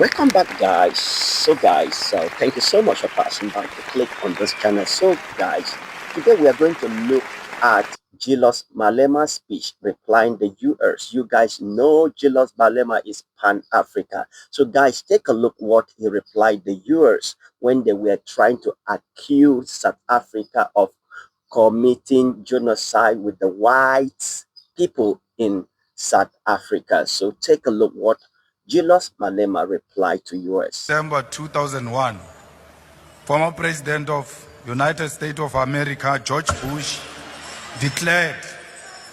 Welcome back, guys. Thank you so much for passing by to click on this channel. So, guys, today we are going to look at Julius Malema's speech replying the US. You guys know Julius Malema is Pan-Africa. So, guys, take a look what he replied the US when they were trying to accuse South Africa of committing genocide with the white people in South Africa. So take a look what Julius Malema replied to US. December 2001, former President of United States of America, George Bush, declared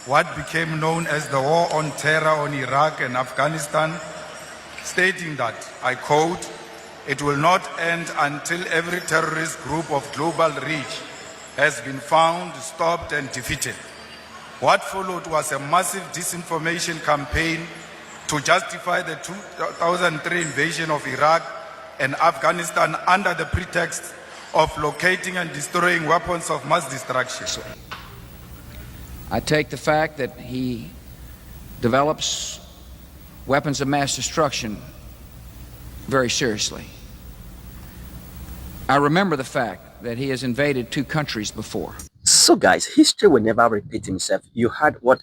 what became known as the War on Terror on Iraq and Afghanistan, stating that, I quote, "It will not end until every terrorist group of global reach has been found, stopped, and defeated." What followed was a massive disinformation campaign to justify the 2003 invasion of Iraq and Afghanistan under the pretext of locating and destroying weapons of mass destruction. I take the fact that he develops weapons of mass destruction very seriously. I remember the fact that he has invaded 2 countries before. So, guys, history will never repeat himself. You heard what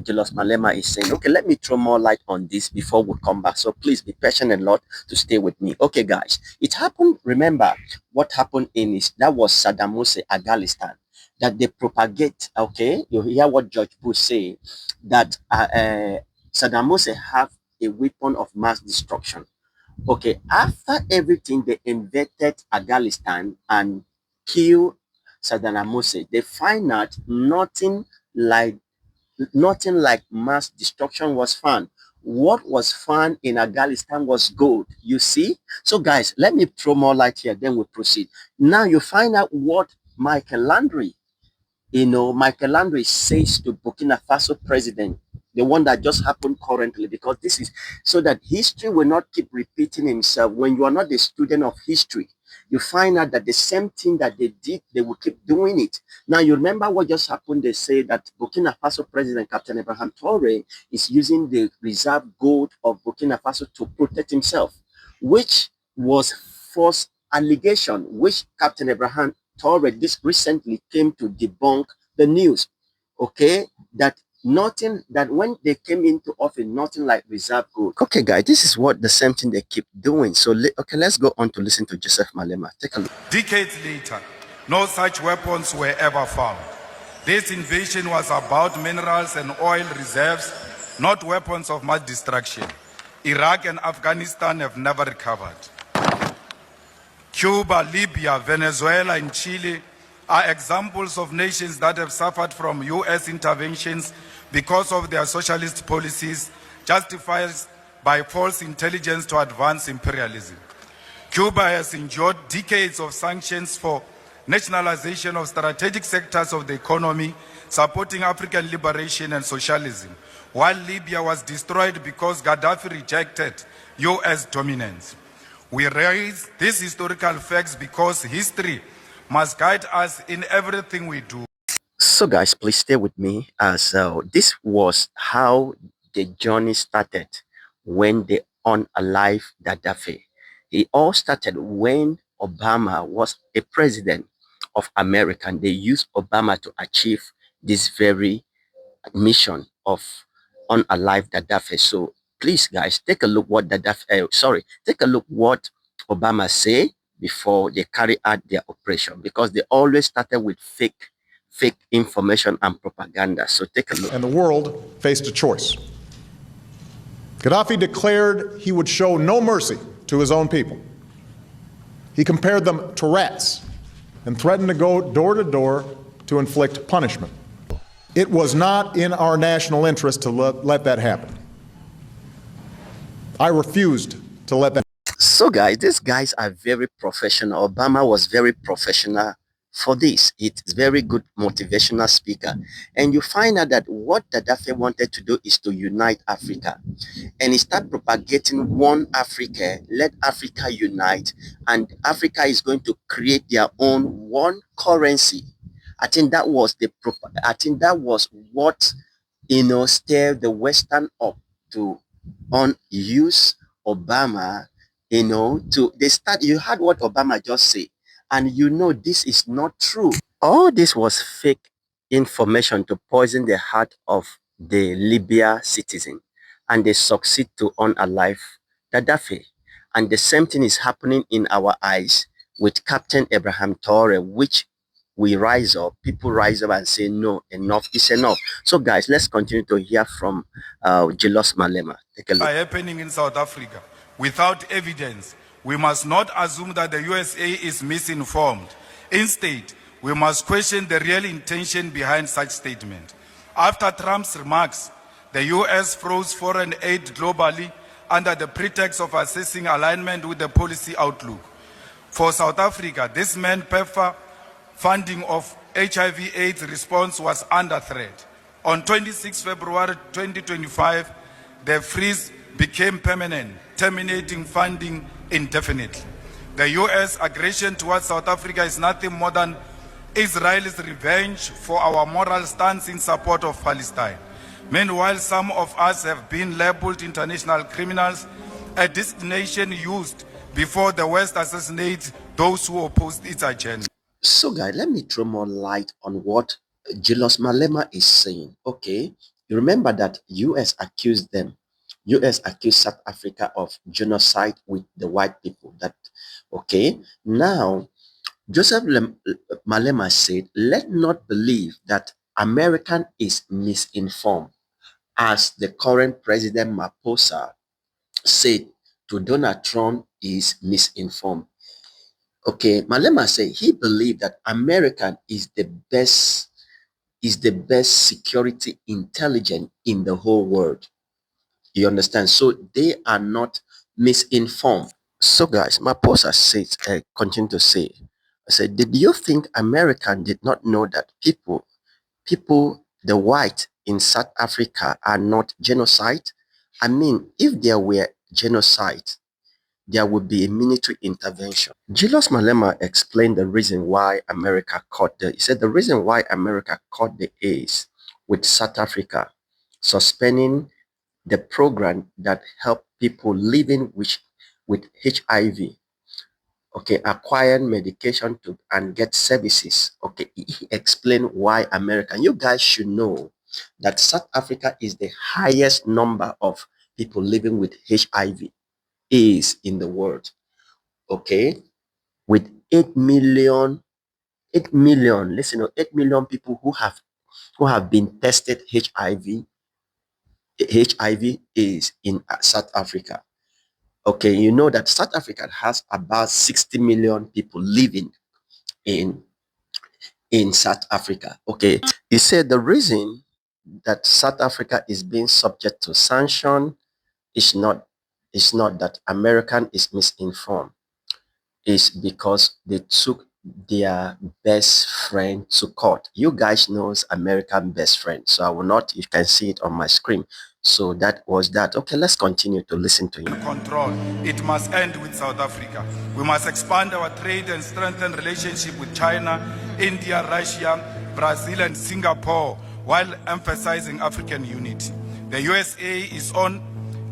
Julius Malema is saying. Okay, let me throw more light on this before we come back. So please be patient and lot to stay with me. Okay, guys, it happened. Remember what happened that was Saddam Hussein, Afghanistan, that they propagate. Okay, you hear what George Bush say, that Saddam Hussein have a weapon of mass destruction. Okay, after everything, they invaded Afghanistan and killed Saddam Hussein. They find out nothing like mass destruction was found. What was found in Afghanistan was gold. You see? So, guys, let me throw more light here, then we proceed. Now you find out what Michael Landry says to Burkina Faso president, the one that just happened currently, because this is so that history will not keep repeating himself. When you are not a student of history, you find out that the same thing that they did, they will keep doing it. Now, you remember what just happened? They say that Burkina Faso president, Captain Ibrahim Traore, is using the reserve gold of Burkina Faso to protect himself, which was false allegation, which Captain Ibrahim Traore this recently came to debunk the news. Okay, that when they came into office, nothing like reserve gold. Okay, guys, this is what the same thing they keep doing. So okay, let's go on to listen to Joseph Malema. Take a look. Decades later, no such weapons were ever found. This invasion was about minerals and oil reserves, not weapons of mass destruction. Iraq and Afghanistan have never recovered. Cuba, Libya, Venezuela, and Chile are examples of nations that have suffered from US interventions because of their socialist policies, justified by false intelligence to advance imperialism. Cuba has endured decades of sanctions for nationalization of strategic sectors of the economy, supporting African liberation and socialism, while Libya was destroyed because Gaddafi rejected US dominance. We raise these historical facts because history must guide us in everything we do. So, guys, please stay with me, as this was how the journey started when they unalived Gaddafi. It all started when Obama was a president of America, and they used Obama to achieve this very mission of unalive Gaddafi. So please, guys, take a look what take a look what Obama say before they carry out their operation, because they always started with fake information and propaganda. So take a look. And the world faced a choice. Gaddafi declared he would show no mercy to his own people. He compared them to rats and threatened to go door to door to inflict punishment. It was not in our national interest to let that happen. I refused to let that. So, guys, these guys are very professional. Obama was very professional for this. It's very good motivational speaker. And you find out that what Gaddafi wanted to do is to unite Africa. And he started propagating one Africa, let Africa unite, and Africa is going to create their own one currency. I think that was what stirred the Western up to use Obama to they start. You heard what Obama just said, and this is not true. All this was fake information to poison the heart of the Libya citizen, and they succeed to unalive Gaddafi. And the same thing is happening in our eyes with Captain Abraham Traore, which people rise up and say, no, enough is enough. So guys, let's continue to hear from Julius Malema. Take a look. Are happening in South Africa without evidence. We must not assume that the USA is misinformed. Instead, we must question the real intention behind such statement. After Trump's remarks, the US froze foreign aid globally under the pretext of assessing alignment with the policy outlook. For South Africa, this meant PEPFAR funding of HIV/AIDS response was under threat. On 26 February 2025, the freeze became permanent, terminating funding indefinitely. The US aggression towards South Africa is nothing more than Israel's revenge for our moral stance in support of Palestine. Meanwhile, some of us have been labeled international criminals, a designation used before the West assassinates those who opposed its agenda. So, guys, let me throw more light on what Julius Malema is saying. Okay, you remember that US accused South Africa of genocide with the white people. Now Malema said, "Let not believe that American is misinformed," as the current President Maposa said to Donald Trump is misinformed. Okay, Malema said he believed that American is the best security intelligence in the whole world. You understand? So they are not misinformed. So guys, Maposa says, continue to say, I said, did you think American did not know that the white in South Africa are not genocide? I mean, if there were genocide, there would be a military intervention. Julius Malema explained the reason why he said the reason why America caught the ace with South Africa, suspending the program that helped people living with HIV, okay, acquire medication and get services. Okay, he explained why America. You guys should know that South Africa is the highest number of people living with HIV is in the world. Okay, with 8 million, listen, 8 million people who have been tested HIV is in South Africa. Okay, you know that South Africa has about 60 million people living in South Africa. Okay, he said the reason that South Africa is being subject to sanction is not that American is misinformed. Is because they took their best friend to court. You guys knows American best friend, so I will not. You can see it on my screen. So that was that. Okay, let's continue to listen to him. Control. It must end with South Africa. We must expand our trade and strengthen relationship with China, India, Russia, Brazil, and Singapore, while emphasizing African unity. The USA is on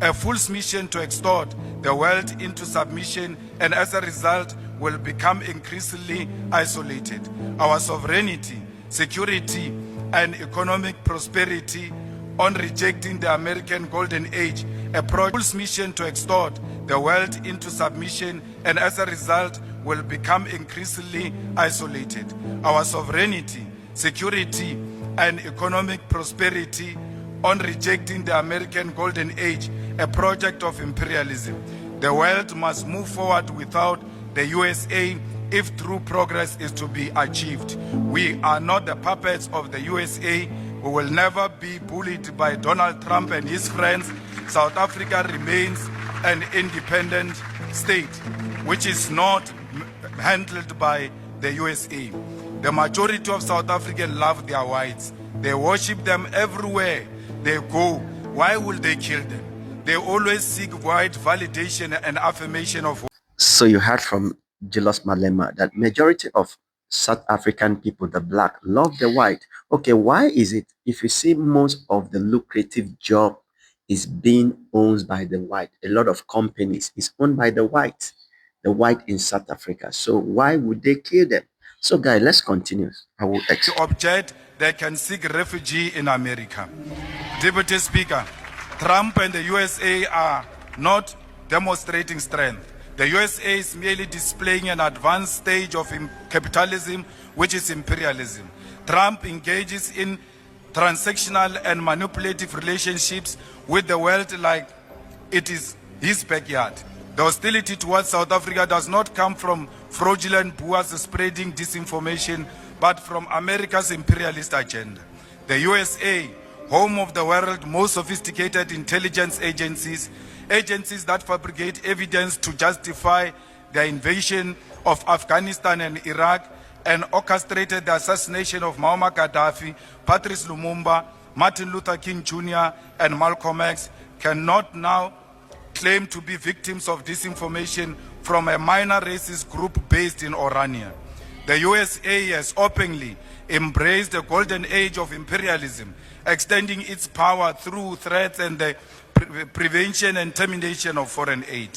a full mission to extort the world into submission, and as a result will become increasingly isolated. Our sovereignty, security, and economic prosperity on rejecting the American Golden Age, a full mission to extort the world into submission, and as a result will become increasingly isolated. Our sovereignty, security, and economic prosperity on rejecting the American Golden Age, a project of imperialism. The world must move forward without the USA if true progress is to be achieved. We are not the puppets of the USA. We will never be bullied by Donald Trump and his friends. South Africa remains an independent state, which is not handled by the USA. The majority of South Africans love their whites. They worship them everywhere they go. Why will they kill them? They always seek white validation and affirmation of. So you heard from Julius Malema that majority of South African people, the black, love the white. Okay, why is it? If you see most of the lucrative job is being owned by the white. A lot of companies is owned by the white in South Africa. So why would they kill them? So, guys, let's continue. I will To object, they can seek refugee in America. Deputy Speaker, Trump and the USA are not demonstrating strength. The USA is merely displaying an advanced stage of capitalism, which is imperialism. Trump engages in transactional and manipulative relationships with the world like it is his backyard. The hostility towards South Africa does not come from fraudulent boers spreading disinformation, but from America's imperialist agenda. The USA, home of the world's most sophisticated intelligence agencies, agencies that fabricate evidence to justify the invasion of Afghanistan and Iraq, and orchestrated the assassination of Muammar Gaddafi, Patrice Lumumba, Martin Luther King Jr., and Malcolm X, cannot now claim to be victims of disinformation from a minor racist group based in Orania. The USA has openly embraced the golden age of imperialism, extending its power through threats and the prevention and termination of foreign aid.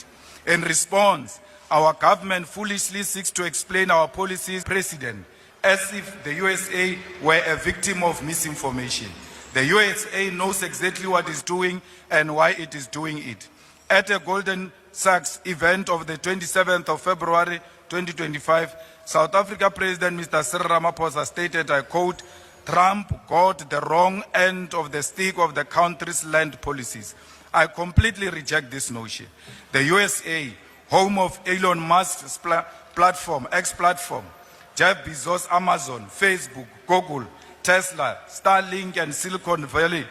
In response, our government foolishly seeks to explain our policies, President, as if the USA were a victim of misinformation. The USA knows exactly what it's doing and why it is doing it. At a Golden Sachs event of the 27th of February 2025, South Africa President Mr. Cyril Ramaphosa stated, I quote, Trump got the wrong end of the stick of the country's land policies. I completely reject this notion. The USA, home of Elon Musk's platform, X platform, Jeff Bezos, Amazon, Facebook, Google, Tesla, Starlink, and Silicon Valley,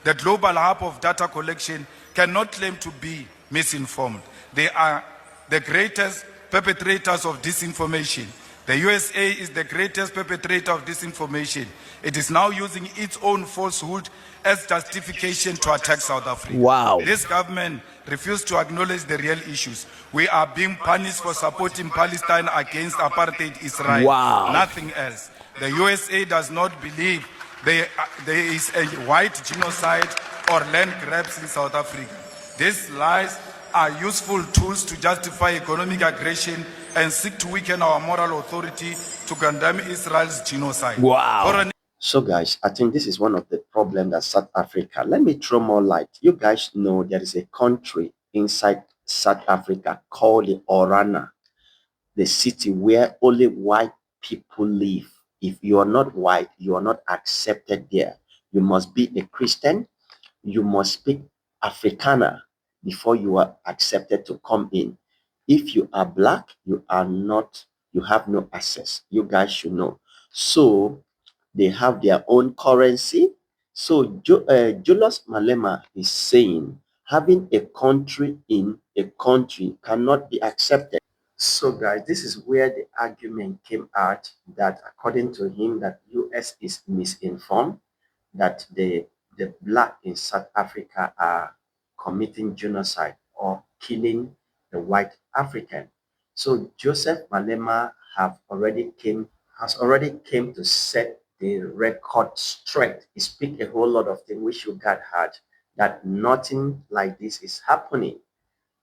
the global hub of data collection, cannot claim to be misinformed. They are the greatest perpetrators of disinformation. The USA is the greatest perpetrator of disinformation. It is now using its own falsehood as justification to attack South Africa. Wow. This government refused to acknowledge the real issues. We are being punished for supporting Palestine against apartheid Israel. Wow. Nothing else. The USA does not believe there is a white genocide or land grabs in South Africa. These lies are useful tools to justify economic aggression and seek to weaken our moral authority to condemn Israel's genocide. Wow. So, guys, I think this is one of the problems that South Africa. Let me throw more light. You guys know there is a country inside South Africa called the Orana, the city where only white people live. If you are not white, you are not accepted there. You must be a Christian. You must speak Afrikaner before you are accepted to come in. If you are black, you are not, you have no access. You guys should know. So they have their own currency. So Julius Malema is saying having a country in a country cannot be accepted. So guys, this is where the argument came out that according to him that US is misinformed, that the black in South Africa are committing genocide or killing the white African. So Joseph Malema has already came to set the record straight. He speak a whole lot of things which you got heard, that nothing like this is happening,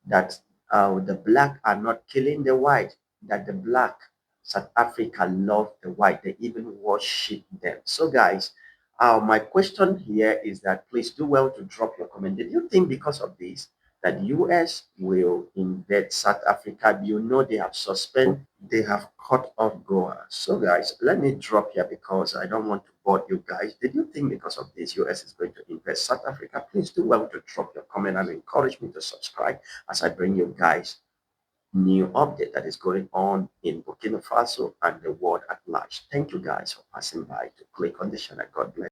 that the black are not killing the white, that the black South Africa love the white, they even worship them. So guys, my question here is that please do well to drop your comment. Did you think because of this that US will invade South Africa? You know they have suspended, they have cut off Goa. So guys, let me drop here because I don't want to bore you guys. Did you think because of this US is going to invade South Africa? Please do well to drop your comment and encourage me to subscribe as I bring you guys new update that is going on in Burkina Faso and the world at large. Thank you guys for passing by to click on the channel. God bless.